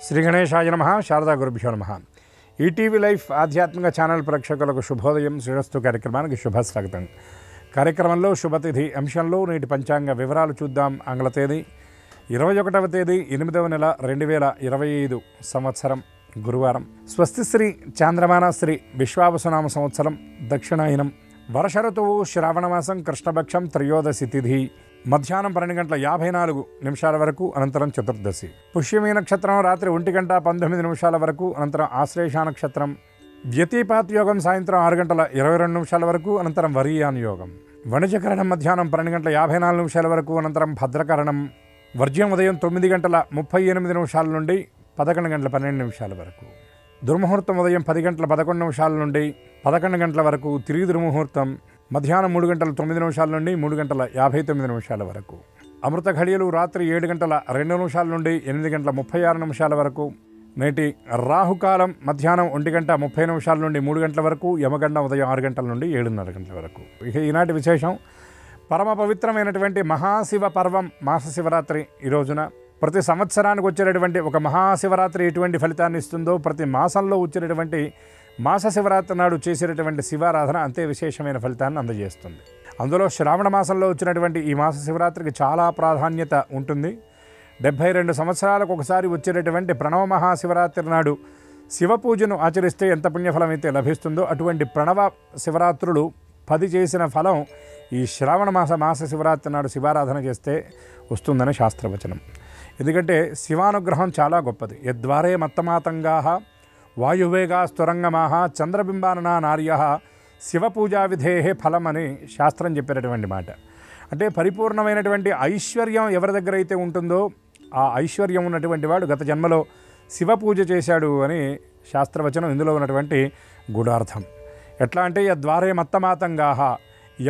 శ్రీ గణేశాయ నమః. శారదా గురుభ్యో నమః. ఈటీవీ లైఫ్ ఆధ్యాత్మిక ఛానల్ ప్రేక్షకులకు శుభోదయం. శ్రీరస్తు కార్యక్రమానికి శుభస్వాగతం. కార్యక్రమంలో శుభతిథి అంశంలో నేటి పంచాంగ వివరాలు చూద్దాం. ఆంగ్ల తేదీ 21వ తేదీ 8వ నెల 2025 సంవత్సరం గురువారం. స్వస్తి శ్రీ చాంద్రమాన శ్రీ విశ్వావసునామ సంవత్సరం దక్షిణాయనం. వర్ష ఋతువు శ్రావణమాసం కృష్ణపక్షం త్రయోదశి తిథి మధ్యాహ్నం 12:54 వరకు, అనంతరం చతుర్దశి. పుష్యమీ నక్షత్రం రాత్రి 1:19 వరకు, అనంతరం ఆశ్లేష నక్షత్రం. వ్యతిపాత్ యోగం సాయంత్రం 6:22 వరకు, అనంతరం వరీయాన్ యోగం. వణిజకరణం మధ్యాహ్నం 12:54 వరకు, అనంతరం భద్రకరణం. వర్జ్యం ఉదయం 9:38 నుండి 11:12 వరకు. దుర్ముహూర్తం ఉదయం 10:11 నుండి 11 వరకు. తిరిగి దుర్ముహూర్తం మధ్యాహ్నం 3:09 నుండి 3:59 వరకు. అమృత ఘడియలు రాత్రి 7:02 నుండి 8:36 వరకు. నేటి రాహుకాలం మధ్యాహ్నం 1:30 నుండి 3 వరకు. యమగండం ఉదయం 6 నుండి 7:30 వరకు. ఇక ఈనాటి విశేషం, పరమ పవిత్రమైనటువంటి మహాశివ పర్వం మాస శివరాత్రి. ఈ రోజున ప్రతి సంవత్సరానికి వచ్చేటటువంటి ఒక మహాశివరాత్రి ఎటువంటి ఫలితాన్ని ఇస్తుందో, ప్రతి మాసంలో వచ్చేటటువంటి మాస శివరాత్రి నాడు చేసేటటువంటి శివారాధన అంతే విశేషమైన ఫలితాన్ని అందజేస్తుంది. అందులో శ్రావణ మాసంలో వచ్చినటువంటి ఈ మాస శివరాత్రికి చాలా ప్రాధాన్యత ఉంటుంది. 72 సంవత్సరాలకు ఒకసారి వచ్చేటటువంటి ప్రణవ మహాశివరాత్రి నాడు శివ పూజను ఆచరిస్తే ఎంత పుణ్యఫలం అయితే లభిస్తుందో, అటువంటి ప్రణవ శివరాత్రులు 10 చేసిన ఫలం ఈ శ్రావణ మాస శివరాత్రి నాడు శివారాధన చేస్తే వస్తుందని శాస్త్రవచనం. ఎందుకంటే శివానుగ్రహం చాలా గొప్పది. యద్వారే మత్తమాతంగా వాయువేగా స్తురంగమాహ చంద్రబింబాననా నార్య శివపూజా విధేహే ఫలం అని శాస్త్రం చెప్పినటువంటి మాట. అంటే పరిపూర్ణమైనటువంటి ఐశ్వర్యం ఎవరి దగ్గర అయితే ఉంటుందో, ఆ ఐశ్వర్యం ఉన్నటువంటి వాడు గత జన్మలో శివపూజ చేశాడు అని శాస్త్రవచనం. ఇందులో ఉన్నటువంటి గూఢార్థం ఎట్లా అంటే, యద్వారే మత్తమాతంగా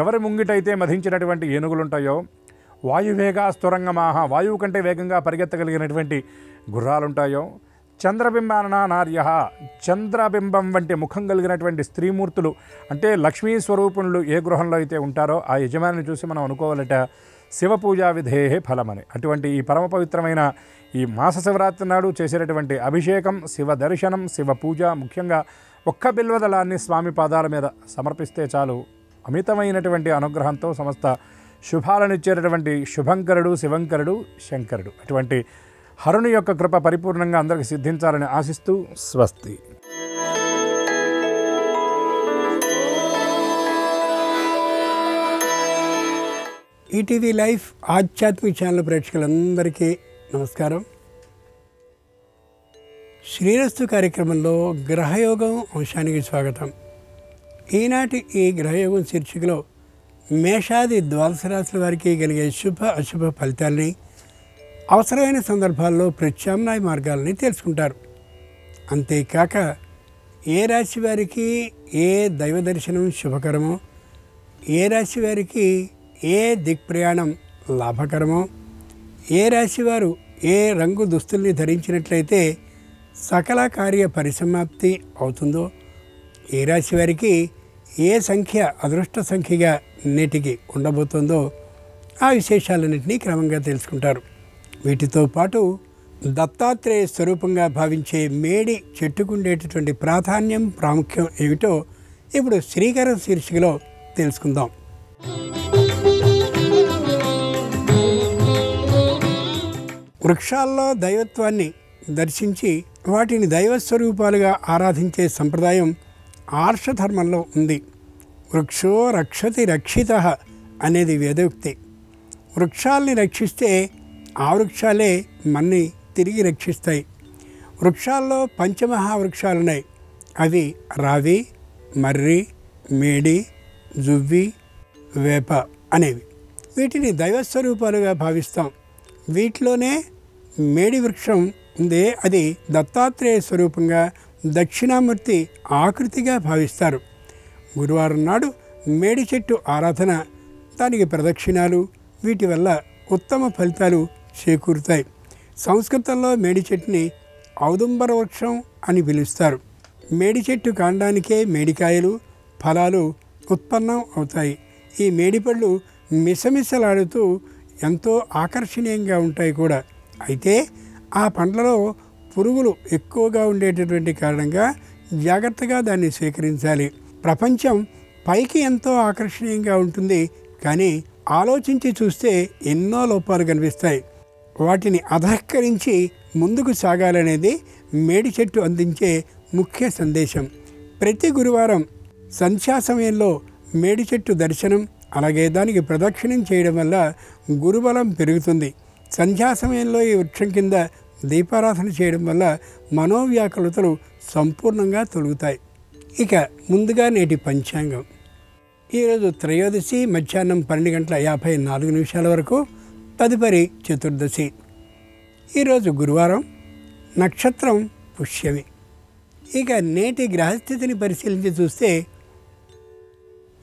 ఎవరి ముంగిటైతే మధించినటువంటి ఏనుగులుంటాయో, వాయువేగా స్తురంగమాహ వాయువు కంటే వేగంగా పరిగెత్తగలిగినటువంటి గుర్రాలుంటాయో, చంద్రబింబాననా నార్య చంద్రబింబం వంటి ముఖం కలిగినటువంటి స్త్రీమూర్తులు, అంటే లక్ష్మీ స్వరూపుణులు ఏ గృహంలో అయితే ఉంటారో ఆ యజమానిని చూసి మనం అనుకోవాలట శివపూజా విధేహే ఫలమని. అటువంటి ఈ పరమ పవిత్రమైన ఈ మాస శివరాత్రి నాడు చేసేటటువంటి అభిషేకం, శివ దర్శనం, శివ పూజ, ముఖ్యంగా ఒక్క బిల్వదళాన్ని స్వామి పాదాల మీద సమర్పిస్తే చాలు, అమితమైనటువంటి అనుగ్రహంతో సమస్త శుభాలనిచ్చేటటువంటి శుభంకరుడు శివంకరుడు శంకరుడు. అటువంటి హరుని యొక్క కృప పరిపూర్ణంగా అందరికి సిద్ధించాలని ఆశిస్తూ స్వస్తి. ఈటీవీ లైఫ్ ఆధ్యాత్మిక ఛానల్ ప్రేక్షకులందరికీ నమస్కారం. శ్రీరస్తు కార్యక్రమంలో గ్రహయోగం అంశానికి స్వాగతం. ఈనాటి ఈ గ్రహయోగం శీర్షికలో మేషాది ద్వాదశ రాశుల వారికి కలిగే శుభ అశుభ ఫలితాలని, అవసరమైన సందర్భాల్లో ప్రత్యామ్నాయ మార్గాలని తెలుసుకుంటారు. అంతేకాక ఏ రాశి వారికి ఏ దైవ దర్శనం శుభకరమో, ఏ రాశి వారికి ఏ దిక్ప్రయాణం లాభకరమో, ఏ రాశి వారు ఏ రంగు దుస్తుల్ని ధరించినట్లయితే సకల కార్య పరిసమాప్తి అవుతుందో, ఏ రాశి వారికి ఏ సంఖ్య అదృష్ట సంఖ్యగా నేటికి ఉండబోతుందో, ఆ విశేషాలన్నింటినీ క్రమంగా తెలుసుకుంటారు. వీటితో పాటు దత్తాత్రేయ స్వరూపంగా భావించే మేడి చెట్టుకుండేటటువంటి ప్రాధాన్యం ప్రాముఖ్యం ఏమిటో ఇప్పుడు శ్రీకరం శీర్షికలో తెలుసుకుందాం. వృక్షాల్లో దైవత్వాన్ని దర్శించి వాటిని దైవస్వరూపాలుగా ఆరాధించే సంప్రదాయం ఆర్షధర్మంలో ఉంది. వృక్షో రక్షతి రక్షితః అనేది వేదోక్తి. వృక్షాల్ని రక్షిస్తే ఆ వృక్షాలే మన్ని తిరిగి రక్షిస్తాయి. వృక్షాల్లో పంచమహావృక్షాలున్నాయి. అవి రావి, మర్రి, మేడి, జువ్వి, వేప అనేవి. వీటిని దైవస్వరూపాలుగా భావిస్తాం. వీటిలోనే మేడి వృక్షం ఉందే, అది దత్తాత్రేయ స్వరూపంగా దక్షిణామూర్తి ఆకృతిగా భావిస్తారు. గురువారం నాడు మేడి చెట్టు ఆరాధన, దానికి ప్రదక్షిణాలు, వీటి వల్ల ఉత్తమ ఫలితాలు చేకూరుతాయి. సంస్కృతంలో మేడి చెట్టుని ఔదుంబర వృక్షం అని పిలుస్తారు. మేడి చెట్టు కాండానికే మేడికాయలు, ఫలాలు ఉత్పన్నం అవుతాయి. ఈ మేడిపళ్ళు మిసమిసలాడుతూ ఎంతో ఆకర్షణీయంగా ఉంటాయి కూడా. అయితే ఆ పండ్లలో పురుగులు ఎక్కువగా ఉండేటటువంటి కారణంగా జాగ్రత్తగా దాన్ని స్వీకరించాలి. ప్రపంచం పైకి ఎంతో ఆకర్షణీయంగా ఉంటుంది, కానీ ఆలోచించి చూస్తే ఎన్నో లోపాలు కనిపిస్తాయి. వాటిని అధఃకరించి ముందుకు సాగాలనేది మేడి చెట్టు అందించే ముఖ్య సందేశం. ప్రతి గురువారం సంధ్యా సమయంలో మేడి చెట్టు దర్శనం, అలాగే దానికి ప్రదక్షిణం చేయడం వల్ల గురుబలం పెరుగుతుంది. సంధ్యా సమయంలో ఈ వృక్షం కింద దీపారాధన చేయడం వల్ల మనోవ్యాకులతలు సంపూర్ణంగా తొలుగుతాయి. ఇక ముందుగా నేటి పంచాంగం. ఈరోజు త్రయోదశి మధ్యాహ్నం 12:54 వరకు, తదుపరి చతుర్దశి. ఈరోజు గురువారం, నక్షత్రం పుష్యమి. ఇక నేటి గ్రహస్థితిని పరిశీలించి చూస్తే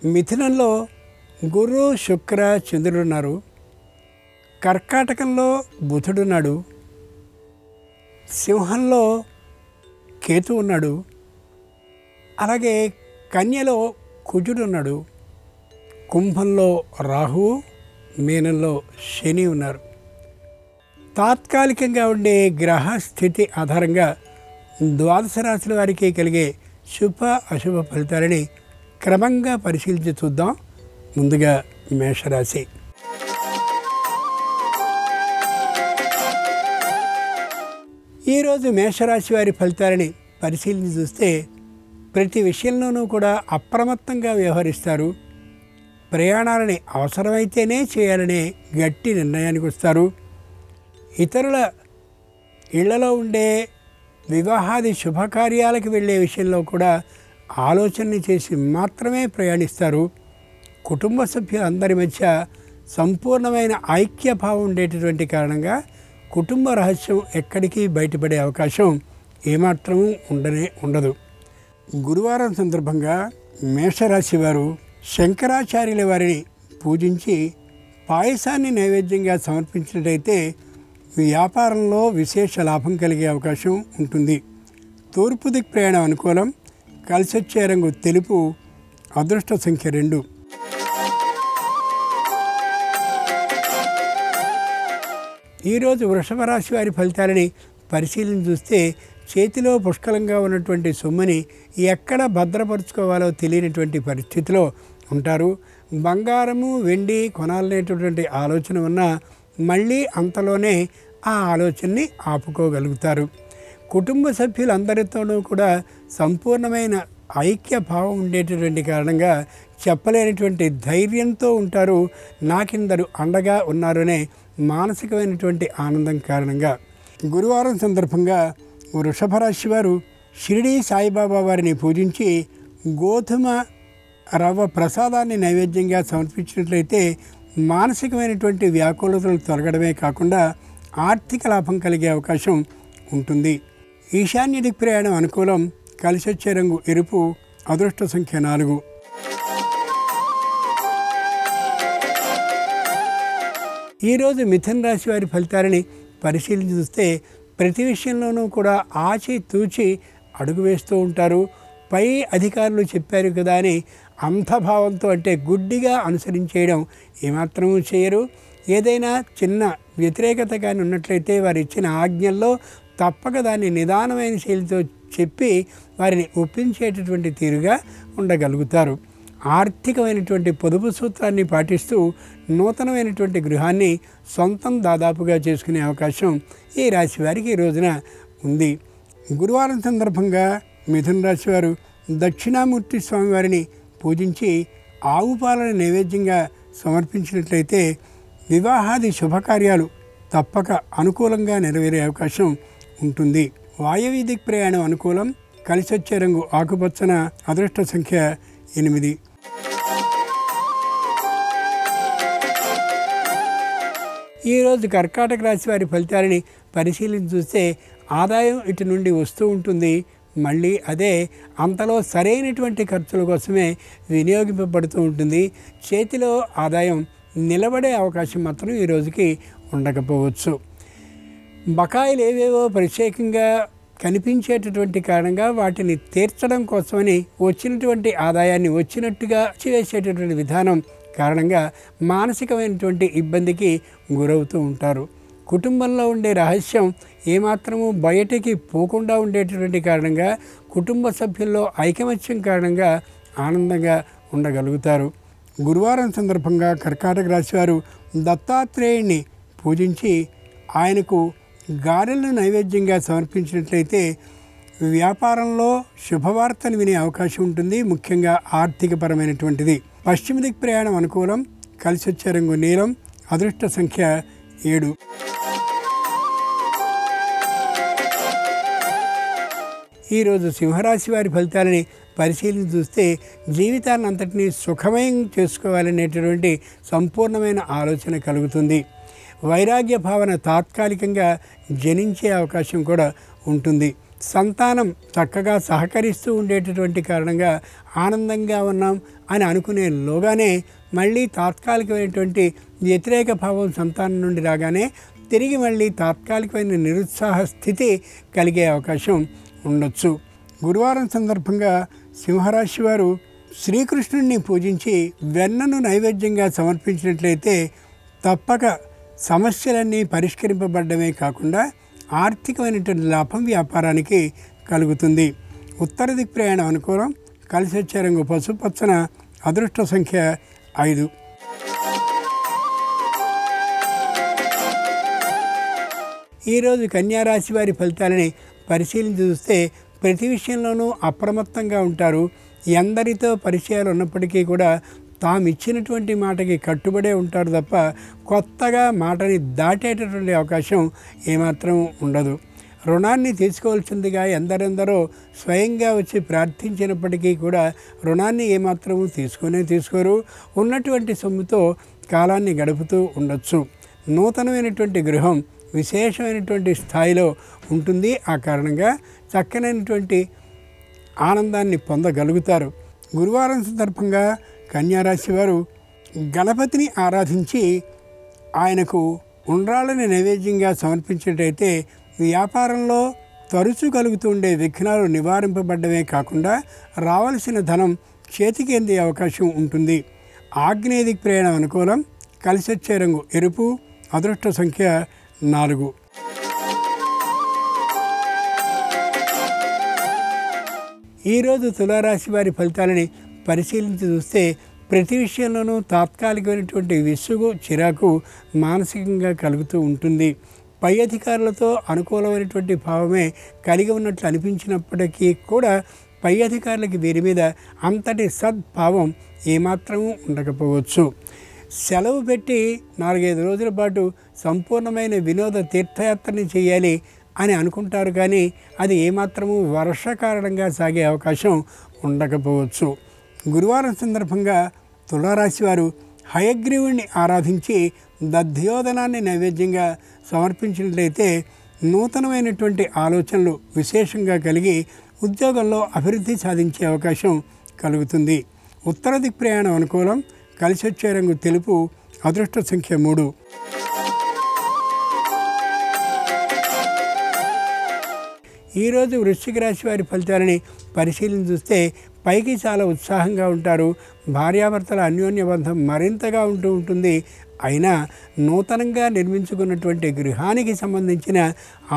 మిథునంలో గురు శుక్ర చంద్రుడున్నారు, కర్కాటకంలో బుధుడున్నాడు, సింహంలో కేతు ఉన్నాడు, అలాగే కన్యలో కుజుడున్నాడు, కుంభంలో రాహువు, మీనంలో శని ఉన్నారు. తాత్కాలికంగా ఉండే గ్రహ స్థితి ఆధారంగా ద్వాదశ రాశుల వారికి కలిగే శుభ అశుభ ఫలితాలని క్రమంగా పరిశీలించి చూద్దాం. ముందుగా మేషరాశి. ఈరోజు మేషరాశి వారి ఫలితాలని పరిశీలించి చూస్తే ప్రతి విషయంలోనూ కూడా అప్రమత్తంగా వ్యవహరిస్తారు. ప్రయాణాలని అవసరమైతేనే చేయాలనే గట్టి నిర్ణయానికి వస్తారు. ఇతరుల ఇళ్లలో ఉండే వివాహాది శుభకార్యాలకు వెళ్ళే విషయంలో కూడా ఆలోచనని చేసి మాత్రమే ప్రయాణిస్తారు. కుటుంబ సభ్యులందరి మధ్య సంపూర్ణమైన ఐక్యభావం ఉండేటటువంటి కారణంగా కుటుంబ రహస్యం ఎక్కడికి బయటపడే అవకాశం ఏమాత్రమూ ఉండదు. గురువారం సందర్భంగా మేషరాశి వారు శంకరాచార్యుల వారిని పూజించి పాయసాన్ని నైవేద్యంగా సమర్పించినట్టయితే వ్యాపారంలో విశేష లాభం కలిగే అవకాశం ఉంటుంది. తూర్పు దిక్ ప్రయాణం అనుకూలం. కలిసొచ్చే రంగు తెలుపు. అదృష్ట సంఖ్య 2. ఈరోజు వృషభ రాశి వారి ఫలితాలని పరిశీలించి చూస్తే చేతిలో పుష్కలంగా ఉన్నటువంటి సొమ్ముని ఎక్కడ భద్రపరుచుకోవాలో తెలియనటువంటి పరిస్థితిలో ఉంటారు. బంగారము వెండి కొనాలనేటటువంటి ఆలోచన ఉన్నా మళ్ళీ అంతలోనే ఆ ఆలోచనని ఆపుకోగలుగుతారు. కుటుంబ సభ్యులందరితోనూ కూడా సంపూర్ణమైన ఐక్య భావం ఉండేటటువంటి కారణంగా చెప్పలేనటువంటి ధైర్యంతో ఉంటారు. నాకిందరు అండగా ఉన్నారనే మానసికమైనటువంటి ఆనందం కారణంగా. గురువారం సందర్భంగా వృషభ రాశి వారు షిరిడీ సాయిబాబా వారిని పూజించి గోధుమ రవ్వ ప్రసాదాన్ని నైవేద్యంగా సమర్పించినట్లయితే మానసికమైనటువంటి వ్యాకులతలు తొలగడమే కాకుండా ఆర్థిక లాభం కలిగే అవకాశం ఉంటుంది. ఈశాన్య దిక్ ప్రయాణం అనుకూలం. కలిసొచ్చే రంగు ఎరుపు. అదృష్ట సంఖ్య 4. ఈరోజు మిథున రాశి వారి ఫలితాలని పరిశీలించి చూస్తే ప్రతి విషయంలోనూ కూడా ఆచి తూచి అడుగు వేస్తూ ఉంటారు. పై అధికారులు చెప్పారు కదా అని అంధభావంతో, అంటే గుడ్డిగా అనుసరించేయడం ఏమాత్రమూ చేయరు. ఏదైనా చిన్న వ్యతిరేకత కానీ ఉన్నట్లయితే వారు ఇచ్చిన ఆజ్ఞల్లో తప్పక దాన్ని నిదానమైన శైలితో చెప్పి వారిని ఒప్పించేటటువంటి తీరుగా ఉండగలుగుతారు. ఆర్థికమైనటువంటి పొదుపు సూత్రాన్ని పాటిస్తూ నూతనమైనటువంటి గృహాన్ని సొంతం దాదాపుగా చేసుకునే అవకాశం ఈ రాశి వారికి ఈ రోజున ఉంది. గురువారం సందర్భంగా మిథున రాశి వారు దక్షిణామూర్తి స్వామివారిని పూజించి ఆవు పాలను నైవేద్యంగా సమర్పించినట్లయితే వివాహాది శుభకార్యాలు తప్పక అనుకూలంగా నెరవేరే అవకాశం ఉంటుంది. వాయవ్య దిక్ ప్రయాణం అనుకూలం. కలిసొచ్చే రంగు ఆకుపచ్చన. అదృష్ట సంఖ్య 8. ఈరోజు కర్కాటక రాశి వారి ఫలితాలని పరిశీలించి చూస్తే ఆదాయం ఇటు నుండి వస్తూ ఉంటుంది. మళ్ళీ అదే అంతలో సరైనటువంటి ఖర్చుల కోసమే వినియోగింపబడుతూ ఉంటుంది. చేతిలో ఆదాయం నిలబడే అవకాశం మాత్రం ఈ రోజుకి ఉండకపోవచ్చు. బకాయిలు ఏవేవో ప్రత్యేకంగా కనిపించేటటువంటి కారణంగా వాటిని తీర్చడం కోసమని వచ్చినటువంటి ఆదాయాన్ని వచ్చినట్టుగా చేసేటటువంటి విధానం కారణంగా మానసికమైనటువంటి ఇబ్బందికి గురవుతూ ఉంటారు. కుటుంబంలో ఉండే రహస్యం ఏమాత్రము బయటికి పోకుండా ఉండేటటువంటి కారణంగా కుటుంబ సభ్యుల్లో ఐకమత్యం కారణంగా ఆనందంగా ఉండగలుగుతారు. గురువారం సందర్భంగా కర్కాటక రాశి వారు దత్తాత్రేయుణ్ణి పూజించి ఆయనకు గారెలను నైవేద్యంగా సమర్పించినట్లయితే వ్యాపారంలో శుభవార్తను వినే అవకాశం ఉంటుంది. ముఖ్యంగా ఆర్థికపరమైనటువంటిది. పశ్చిమ దిక్ ప్రయాణం అనుకూలం. కలిసి వచ్చే రంగు నీలం. అదృష్ట సంఖ్య 7. ఈరోజు సింహరాశి వారి ఫలితాలని పరిశీలించి చూస్తే జీవితాన్ని అంతటినీ సుఖమయం చేసుకోవాలనేటటువంటి సంపూర్ణమైన ఆలోచన కలుగుతుంది. వైరాగ్య భావన తాత్కాలికంగా జనించే అవకాశం కూడా ఉంటుంది. సంతానం చక్కగా సహకరిస్తూ ఉండేటటువంటి కారణంగా ఆనందంగా ఉన్నాం అని అనుకునేలోగానే మళ్ళీ తాత్కాలికమైనటువంటి వ్యతిరేక భావం సంతానం నుండి రాగానే తిరిగి మళ్ళీ తాత్కాలికమైన నిరుత్సాహ స్థితి కలిగే అవకాశం ఉండొచ్చు. గురువారం సందర్భంగా సింహరాశి వారు శ్రీకృష్ణుడిని పూజించి వెన్నను నైవేద్యంగా సమర్పించినట్లయితే తప్పక సమస్యలన్నీ పరిష్కరింపబడమే కాకుండా ఆర్థికమైనటువంటి లాభం వ్యాపారానికి కలుగుతుంది. ఉత్తర దిక్ ప్రయాణం అనుకూలం. కలిసి వచ్చే రంగు పసుపచ్చన. అదృష్ట సంఖ్య 5. ఈరోజు కన్యారాశి వారి ఫలితాలని పరిశీలించి చూస్తే ప్రతి విషయంలోనూ అప్రమత్తంగా ఉంటారు. ఎందరితో పరిచయాలు ఉన్నప్పటికీ కూడా తాము ఇచ్చినటువంటి మాటకి కట్టుబడే ఉంటారు తప్ప కొత్తగా మాటని దాటేటటువంటి అవకాశం ఏమాత్రం ఉండదు. రుణాన్ని తీసుకోవాల్సిందిగా ఎందరెందరో స్వయంగా వచ్చి ప్రార్థించినప్పటికీ కూడా రుణాన్ని ఏమాత్రము తీసుకోరు. ఉన్నటువంటి సొమ్ముతో కాలాన్ని గడుపుతూ ఉండొచ్చు. నూతనమైనటువంటి గృహం విశేషమైనటువంటి స్థాయిలో ఉంటుంది. ఆ కారణంగా చక్కనైనటువంటి ఆనందాన్ని పొందగలుగుతారు. గురువారం సందర్భంగా కన్యారాశి వారు గణపతిని ఆరాధించి ఆయనకు ఉండ్రాళ్ళని నైవేద్యంగా సమర్పించినట్టయితే వ్యాపారంలో తరచూ కలుగుతుండే విఘ్నాలు నివారింపబడ్డమే కాకుండా రావాల్సిన ధనం చేతికి అందే అవకాశం ఉంటుంది. ఆగ్నేయ దిక్ ప్రయాణం అనుకూలం. కలిసి వచ్చే రంగు ఎరుపు. అదృష్ట సంఖ్య 4. ఈరోజు తులారాశి వారి ఫలితాలని పరిశీలించి చూస్తే ప్రతి విషయంలోనూ తాత్కాలికమైనటువంటి విసుగు చిరాకు మానసికంగా కలుగుతూ ఉంటుంది. పై అధికారులతో అనుకూలమైనటువంటి భావమే కలిగి ఉన్నట్లు అనిపించినప్పటికీ కూడా పై అధికారులకి వీరి మీద అంతటి సద్భావం ఏమాత్రమూ ఉండకపోవచ్చు. సెలవు పెట్టి 4-5 రోజుల పాటు సంపూర్ణమైన వినోద తీర్థయాత్రని చేయాలి అని అనుకుంటారు, కానీ అది ఏమాత్రము వర్ష కారణంగా సాగే అవకాశం ఉండకపోవచ్చు. గురువారం సందర్భంగా తులారాశి వారు హయగ్రీవుణ్ణి ఆరాధించి దధ్యోదనాన్ని నైవేద్యంగా సమర్పించినట్లయితే నూతనమైనటువంటి ఆలోచనలు విశేషంగా కలిగి ఉద్యోగంలో అభివృద్ధి సాధించే అవకాశం కలుగుతుంది. ఉత్తర దిక్ ప్రయాణం అనుకూలం. కలిసి వచ్చే రంగు తెలుపు. అదృష్ట సంఖ్య 3. ఈరోజు వృశ్చిక రాశి వారి ఫలితాలని పరిశీలించి చూస్తే పైకి చాలా ఉత్సాహంగా ఉంటారు. భార్యాభర్తల అన్యోన్య బంధం మరింతగా ఉంటుంది. అయినా నూతనంగా నిర్మించుకున్నటువంటి గృహానికి సంబంధించిన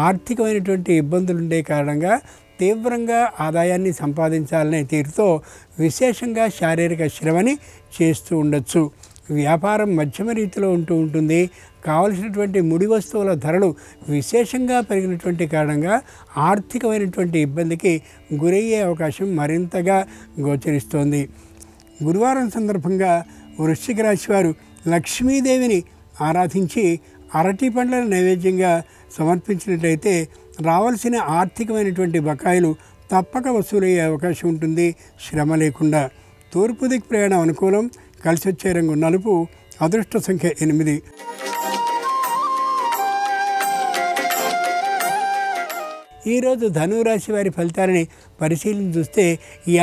ఆర్థికమైనటువంటి ఇబ్బందులు ఉండే కారణంగా తీవ్రంగా ఆదాయాన్ని సంపాదించాలనే తీరుతో విశేషంగా శారీరక శ్రమని చేస్తూ ఉండొచ్చు. వ్యాపారం మధ్యమ రీతిలో ఉంటుంది. కావలసినటువంటి ముడి వస్తువుల ధరలు విశేషంగా పెరిగినటువంటి కారణంగా ఆర్థికమైనటువంటి ఇబ్బందికి గురయ్యే అవకాశం మరింతగా గోచరిస్తోంది. గురువారం సందర్భంగా వృశ్చిక రాశి వారు లక్ష్మీదేవిని ఆరాధించి అరటి పండ్లను నైవేద్యంగా సమర్పించినట్లయితే రావాల్సిన ఆర్థికమైనటువంటి బకాయిలు తప్పక వసూలయ్యే అవకాశం ఉంటుంది, శ్రమ లేకుండా. తూర్పు దిక్ ప్రయాణం అనుకూలం. కలిసి వచ్చే రంగు నలుపు. అదృష్ట సంఖ్య 8. ఈరోజు ధనురాశి వారి ఫలితాలని పరిశీలించి చూస్తే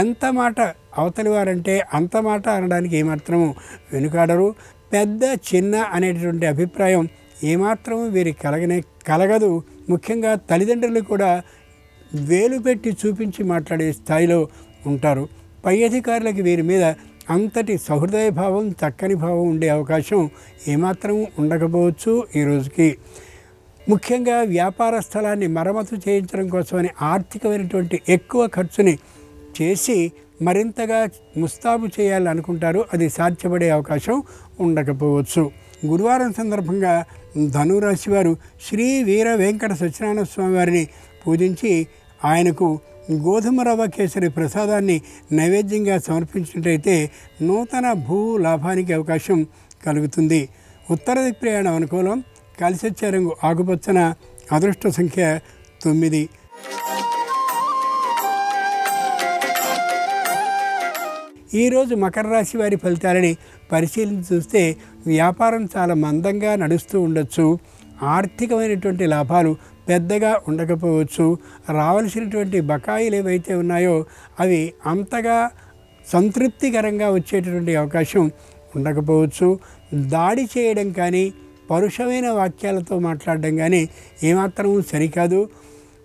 ఎంత మాట అవతలి వారంటే అంత మాట అనడానికి ఏమాత్రము వెనుకాడరు. పెద్ద చిన్న అనేటటువంటి అభిప్రాయం ఏమాత్రము వీరికి కలగదు. ముఖ్యంగా తల్లిదండ్రులు కూడా వేలు పెట్టి చూపించి మాట్లాడే స్థాయిలో ఉంటారు. పై అధికారులకి వీరి మీద అంతటి సహృదయ భావం, చక్కని భావం ఉండే అవకాశం ఏమాత్రం ఉండకపోవచ్చు. ఈ రోజుకి ముఖ్యంగా వ్యాపార స్థలాన్ని మరమ్మతు చేయించడం కోసమని ఆర్థికమైనటువంటి ఎక్కువ ఖర్చుని చేసి మరింతగా ముస్తాబు చేయాలనుకుంటారు. అది సాధ్యపడే అవకాశం ఉండకపోవచ్చు. గురువారం సందర్భంగా ధనురాశి వారు శ్రీ వీర వెంకట సత్యనారాయణ స్వామి వారిని పూజించి ఆయనకు గోధుమ రవ్వ కేసరి ప్రసాదాన్ని నైవేద్యంగా సమర్పించినట్లయితే నూతన భూ లాభానికి అవకాశం కలుగుతుంది. ఉత్తర దిక్ ప్రయాణం అనుకూలం. కలిసి వచ్చే రంగు ఆకుపచ్చన. అదృష్ట సంఖ్య 9. ఈరోజు మకర రాశి వారి ఫలితాలని పరిశీలించి చూస్తే వ్యాపారం చాలా మందంగా నడుస్తూ ఉండొచ్చు. ఆర్థికమైనటువంటి లాభాలు పెద్దగా ఉండకపోవచ్చు. రావాల్సినటువంటి బకాయిలు ఏవైతే ఉన్నాయో అవి అంతగా సంతృప్తికరంగా వచ్చేటటువంటి అవకాశం ఉండకపోవచ్చు. దాడి చేయడం కానీ పరుషమైన వాక్యాలతో మాట్లాడడం కానీ ఏమాత్రము సరికాదు.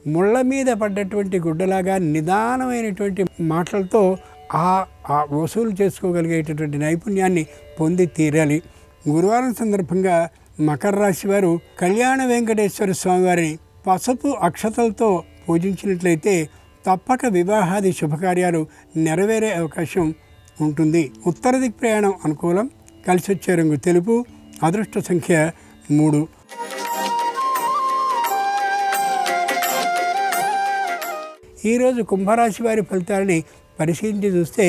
ముళ్ళ మీద పడ్డటువంటి గుడ్డలాగా నిదానమైనటువంటి మాటలతో ఆ వసూలు చేసుకోగలిగేటటువంటి నైపుణ్యాన్ని పొంది తీరాలి. గురువారం సందర్భంగా మకర రాశి వారు కళ్యాణ వెంకటేశ్వర స్వామి వారిని పసుపు అక్షతలతో పూజించినట్లయితే తప్పక వివాహాది శుభకార్యాలు నెరవేరే అవకాశం ఉంటుంది. ఉత్తర దిక్ ప్రయాణం అనుకూలం. కలిసి వచ్చే రంగు తెలుపు. అదృష్ట సంఖ్య 3. ఈరోజు కుంభరాశి వారి ఫలితాలని పరిశీలించి చూస్తే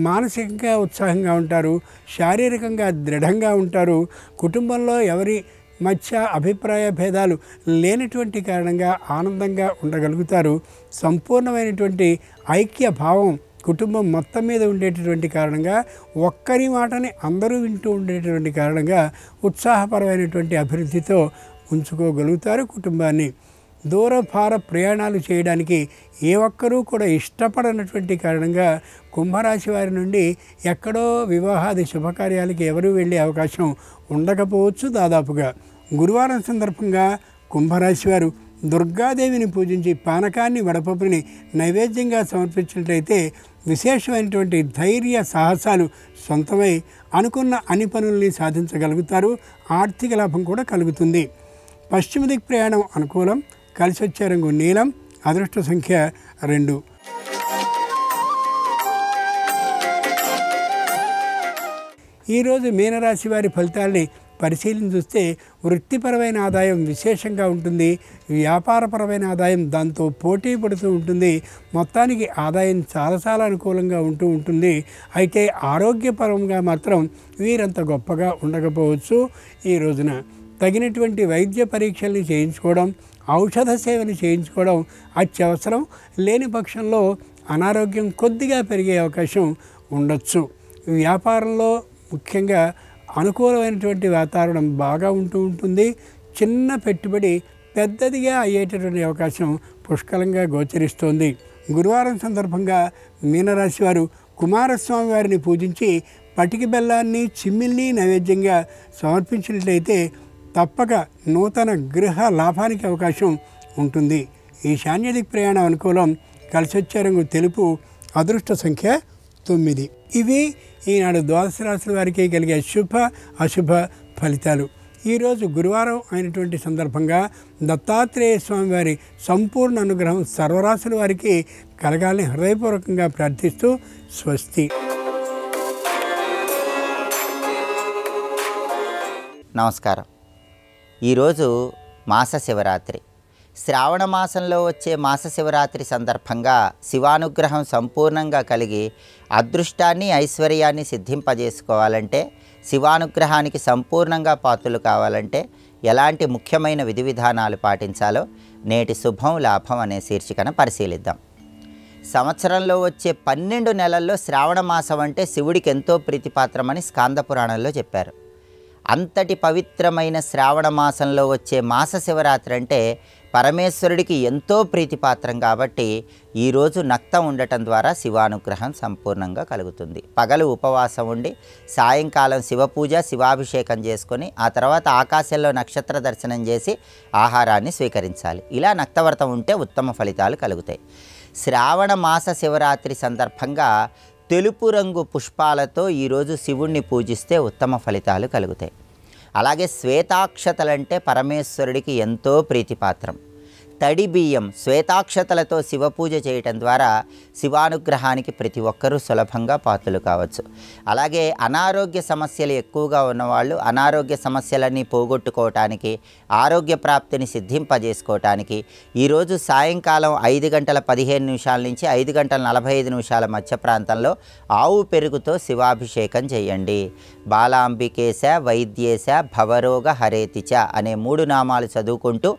మానసికంగా ఉత్సాహంగా ఉంటారు. శారీరకంగా దృఢంగా ఉంటారు. కుటుంబంలో ఎవరి మధ్య అభిప్రాయ భేదాలు లేనటువంటి కారణంగా ఆనందంగా ఉండగలుగుతారు. సంపూర్ణమైనటువంటి ఐక్య భావం కుటుంబం మొత్తం మీద ఉండేటటువంటి కారణంగా ఒక్కరి మాటని అందరూ వింటూ ఉండేటటువంటి కారణంగా ఉత్సాహపరమైనటువంటి అభివృద్ధితో ఉంచుకోగలుగుతారు కుటుంబాన్ని. దూరభార ప్రయాణాలు చేయడానికి ఏ ఒక్కరూ కూడా ఇష్టపడనటువంటి కారణంగా కుంభరాశి వారి నుండి ఎక్కడో వివాహాది శుభకార్యాలకి ఎవరూ వెళ్ళే అవకాశం ఉండకపోవచ్చు దాదాపుగా. గురువారం సందర్భంగా కుంభరాశి వారు దుర్గాదేవిని పూజించి పానకాన్ని వడపప్పుని నైవేద్యంగా సమర్పించినట్లయితే విశేషమైనటువంటి ధైర్య సాహసాలు సొంతమై అనుకున్న అన్ని పనుల్ని సాధించగలుగుతారు. ఆర్థిక లాభం కూడా కలుగుతుంది. పశ్చిమ దిక్ ప్రయాణం అనుకూలం. కలిసి వచ్చే రంగు నీలం. అదృష్ట సంఖ్య 2. ఈరోజు మీనరాశి వారి ఫలితాలని పరిశీలించి చూస్తే వృత్తిపరమైన ఆదాయం విశేషంగా ఉంటుంది. వ్యాపారపరమైన ఆదాయం దాంతో పోటీ పడుతూ ఉంటుంది. మొత్తానికి ఆదాయం చాలా అనుకూలంగా ఉంటుంది. అయితే ఆరోగ్యపరంగా మాత్రం వీరంత గొప్పగా ఉండకపోవచ్చు. ఈ రోజున తగినటువంటి వైద్య పరీక్షల్ని చేయించుకోవడం, ఔషధ సేవలు చేయించుకోవడం అత్యవసరం. లేని పక్షంలో అనారోగ్యం కొద్దిగా పెరిగే అవకాశం ఉండొచ్చు. వ్యాపారంలో ముఖ్యంగా అనుకూలమైనటువంటి వాతావరణం బాగా ఉంటుంది. చిన్న పెట్టుబడి పెద్దదిగా అయ్యేటటువంటి అవకాశం పుష్కలంగా గోచరిస్తోంది. గురువారం సందర్భంగా మీనరాశి వారు కుమారస్వామి వారిని పూజించి పటికి బెల్లాన్ని చిమ్మిల్ని నైవేద్యంగా సమర్పించినట్లయితే తప్పక నూతన గృహ లాభానికి అవకాశం ఉంటుంది. ఈశాన్య దిక్ ప్రయాణం అనుకూలం. కలిసి వచ్చే రంగు తెలుపు. అదృష్ట సంఖ్య 9. ఇవి ఈనాడు ద్వాదశ రాశుల వారికి కలిగే శుభ అశుభ ఫలితాలు. ఈరోజు గురువారం అయినటువంటి సందర్భంగా దత్తాత్రేయ స్వామి వారి సంపూర్ణ అనుగ్రహం సర్వరాశుల వారికి కలగాలని హృదయపూర్వకంగా ప్రార్థిస్తూ స్వస్తి. నమస్కారం. ఈరోజు మాస శివరాత్రి. శ్రావణ మాసంలో వచ్చే మాస శివరాత్రి సందర్భంగా శివానుగ్రహం సంపూర్ణంగా కలిగి అదృష్టాన్ని ఐశ్వర్యాన్ని సిద్ధింపజేసుకోవాలంటే, శివానుగ్రహానికి సంపూర్ణంగా పాత్రలు కావాలంటే ఎలాంటి ముఖ్యమైన విధి విధానాలు పాటించాలో నేటి శుభం లాభం అనే శీర్షికను పరిశీలిద్దాం. సంవత్సరంలో వచ్చే 12 నెలల్లో శ్రావణ మాసం అంటే శివుడికి ఎంతో ప్రీతిపాత్రమని స్కాంద పురాణంలో చెప్పారు. అంతటి పవిత్రమైన శ్రావణ మాసంలో వచ్చే మాస శివరాత్రి అంటే పరమేశ్వరుడికి ఎంతో ప్రీతిపాత్రం కాబట్టి ఈరోజు నక్తం ఉండటం ద్వారా శివానుగ్రహం సంపూర్ణంగా కలుగుతుంది. పగలు ఉపవాసం ఉండి సాయంకాలం శివపూజ శివాభిషేకం చేసుకొని ఆ తర్వాత ఆకాశంలో నక్షత్ర దర్శనం చేసి ఆహారాన్ని స్వీకరించాలి. ఇలా నక్తవ్రతం ఉంటే ఉత్తమ ఫలితాలు కలుగుతాయి. శ్రావణ మాస శివరాత్రి సందర్భంగా తెలుపు రంగు పుష్పాలతో ఈరోజు శివుణ్ణి పూజిస్తే ఉత్తమ ఫలితాలు కలుగుతాయి. అలాగే శ్వేతాక్షతలంటే పరమేశ్వరుడికి ఎంతో ప్రీతిపాత్రం. తడి బియ్యం శ్వేతాక్షతలతో శివపూజ చేయటం ద్వారా శివానుగ్రహానికి ప్రతి ఒక్కరూ సులభంగా పాత్రలు కావచ్చు. అలాగే అనారోగ్య సమస్యలు ఎక్కువగా ఉన్నవాళ్ళు అనారోగ్య సమస్యలన్నీ పోగొట్టుకోవటానికి, ఆరోగ్య ప్రాప్తిని సిద్ధింపజేసుకోవటానికి ఈరోజు సాయంకాలం 5:15 నుంచి 5:45 మధ్య ప్రాంతంలో ఆవు పెరుగుతో శివాభిషేకం చేయండి. బాలాంబికేశ వైద్యేశ భవరోగ హరేతిచ అనే 3 నామాలు చదువుకుంటూ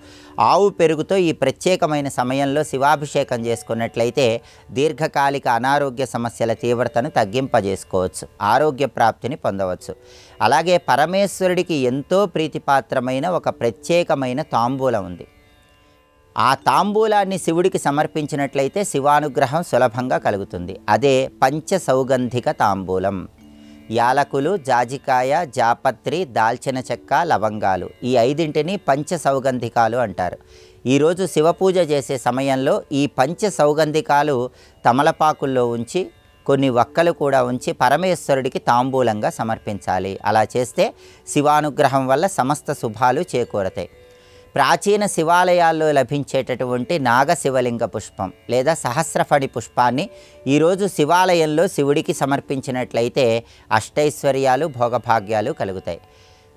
ఆవు పెరుగుతో ఈ ప్రత్యేకమైన సమయంలో శివాభిషేకం చేసుకున్నట్లయితే దీర్ఘకాలిక అనారోగ్య సమస్యల తీవ్రతను తగ్గింపజేసుకోవచ్చు, ఆరోగ్య ప్రాప్తిని పొందవచ్చు. అలాగే పరమేశ్వరుడికి ఎంతో ప్రీతిపాత్రమైన ఒక ప్రత్యేకమైన తాంబూలం ఉంది. ఆ తాంబూలాన్ని శివుడికి సమర్పించినట్లయితే శివానుగ్రహం సులభంగా కలుగుతుంది. అదే పంచసౌగంధిక తాంబూలం. యాలకులు, జాజికాయ, జాపత్రి, దాల్చిన చెక్క, లవంగాలు ఈ 5ంటిని పంచసౌగంధికాలు అంటారు. ఈరోజు శివపూజ చేసే సమయంలో ఈ పంచసౌగంధికాలు తమలపాకుల్లో ఉంచి కొన్ని వక్కలు కూడా ఉంచి పరమేశ్వరుడికి తాంబూలంగా సమర్పించాలి. అలా చేస్తే శివానుగ్రహం వల్ల సమస్త శుభాలు చేకూరతాయి. ప్రాచీన శివాలయాల్లో లభించేటటువంటి నాగశివలింగ పుష్పం లేదా సహస్రఫణి పుష్పాన్ని ఈరోజు శివాలయంలో శివుడికి సమర్పించినట్లయితే అష్టైశ్వర్యాలు, భోగభాగ్యాలు కలుగుతాయి.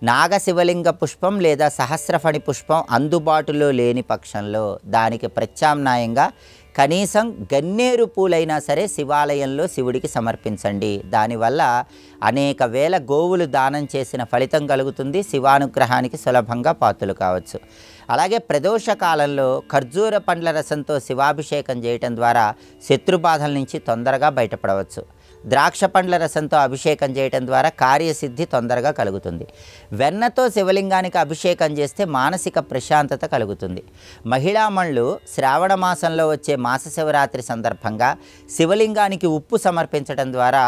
నాగశివలింగ పుష్పం లేదా సహస్రఫణి పుష్పం అందుబాటులో లేని పక్షంలో దానికి ప్రత్యామ్నాయంగా కనీసం గన్నేరు పూలైనా సరే శివాలయంలో శివుడికి సమర్పించండి. దానివల్ల అనేక వేల గోవులు దానం చేసిన ఫలితం కలుగుతుంది. శివానుగ్రహానికి సులభంగా పాత్రలు కావచ్చు. అలాగే ప్రదోష కాలంలో ఖర్జూర పండ్ల రసంతో శివాభిషేకం చేయటం ద్వారా శత్రుబాధల నుంచి తొందరగా బయటపడవచ్చు. ద్రాక్ష పండ్ల రసంతో అభిషేకం చేయటం ద్వారా కార్యసిద్ధి తొందరగా కలుగుతుంది. వెన్నతో శివలింగానికి అభిషేకం చేస్తే మానసిక ప్రశాంతత కలుగుతుంది. మహిళామణులు శ్రావణ మాసంలో వచ్చే మాస శివరాత్రి సందర్భంగా శివలింగానికి ఉప్పు సమర్పించడం ద్వారా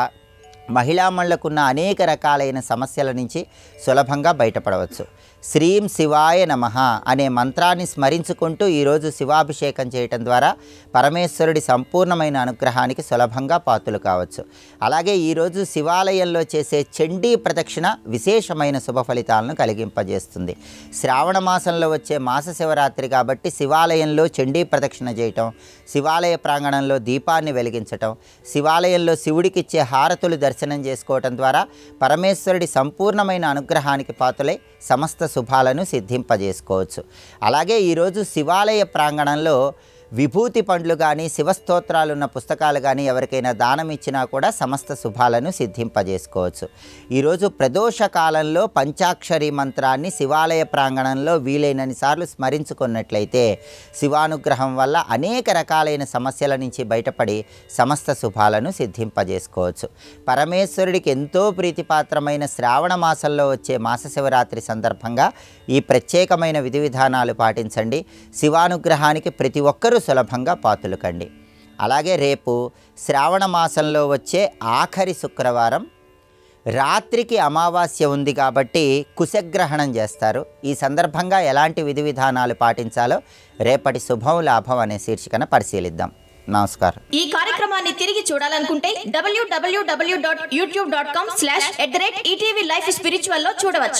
మహిళామణులకున్న అనేక రకాలైన సమస్యల నుంచి సులభంగా బయటపడవచ్చు. శ్రీం శివాయ నమః అనే మంత్రాన్ని స్మరించుకుంటూ ఈరోజు శివాభిషేకం చేయటం ద్వారా పరమేశ్వరుడి సంపూర్ణమైన అనుగ్రహానికి సులభంగా పాత్రలు కావచ్చు. అలాగే ఈరోజు శివాలయంలో చేసే చండీ ప్రదక్షిణ విశేషమైన శుభ ఫలితాలను కలిగింపజేస్తుంది. శ్రావణ మాసంలో వచ్చే మాస శివరాత్రి కాబట్టి శివాలయంలో చండీ ప్రదక్షిణ చేయటం, శివాలయ ప్రాంగణంలో దీపాన్ని వెలిగించటం, శివాలయంలో శివుడికిచ్చే హారతులు దర్శనం చేసుకోవటం ద్వారా పరమేశ్వరుడి సంపూర్ణమైన అనుగ్రహానికి పాత్రలై సమస్త శుభాలను సిద్ధింపజేసుకోవచ్చు. అలాగే ఈరోజు శివాలయ ప్రాంగణంలో విభూతి పండ్లు కానీ శివస్తోత్రాలు ఉన్న పుస్తకాలు కానీ ఎవరికైనా దానం ఇచ్చినా కూడా సమస్త శుభాలను సిద్ధింపజేసుకోవచ్చు. ఈరోజు ప్రదోష కాలంలో పంచాక్షరి మంత్రాన్ని శివాలయ ప్రాంగణంలో వీలైనన్ని సార్లు స్మరించుకున్నట్లయితే శివానుగ్రహం వల్ల అనేక రకాలైన సమస్యల నుంచి బయటపడి సమస్త శుభాలను సిద్ధింపజేసుకోవచ్చు. పరమేశ్వరుడికి ఎంతో ప్రీతిపాత్రమైన శ్రావణ మాసంలో వచ్చే మాస శివరాత్రి సందర్భంగా ఈ ప్రత్యేకమైన విధి విధానాలు పాటించండి. శివానుగ్రహానికి ప్రతి ఒక్కరూ సులభంగా పాత్రలు కండి. అలాగే రేపు శ్రావణ మాసంలో వచ్చే ఆఖరి శుక్రవారం రాత్రికి అమావాస్య ఉంది కాబట్టి కుశగ్రహణం చేస్తారు. ఈ సందర్భంగా ఎలాంటి విధి విధానాలు పాటించాలో రేపటి శుభం లాభం అనే శీర్షికన పరిశీలిద్దాం. నమస్కారం. ఈ కార్యక్రమాన్ని తిరిగి చూడాలనుకుంటే www.youtube.com/ETV Life Spiritual లో చూడవచ్చు.